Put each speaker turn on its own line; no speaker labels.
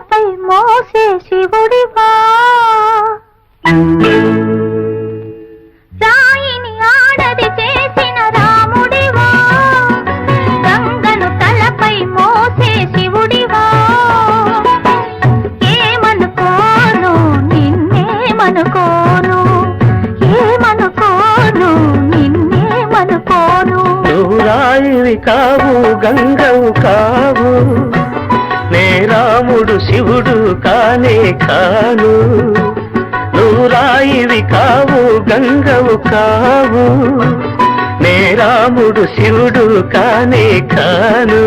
తలపై మోసే శివుడివా రాయిని ఆడది చేసిన రాముడివా గంగను తలపై మోసే శివుడివా ఏమనుకోను నిన్నేమనుకోను ఏమనుకోను నిన్నేమనుకోను
నువ్వు రాయివి కావు గంగవు కావు నే రాముడు శివుడు కానే కాను నువ్వు రాయివి కావు గంగవు కావు నే రాముడు శివుడు కానే కాను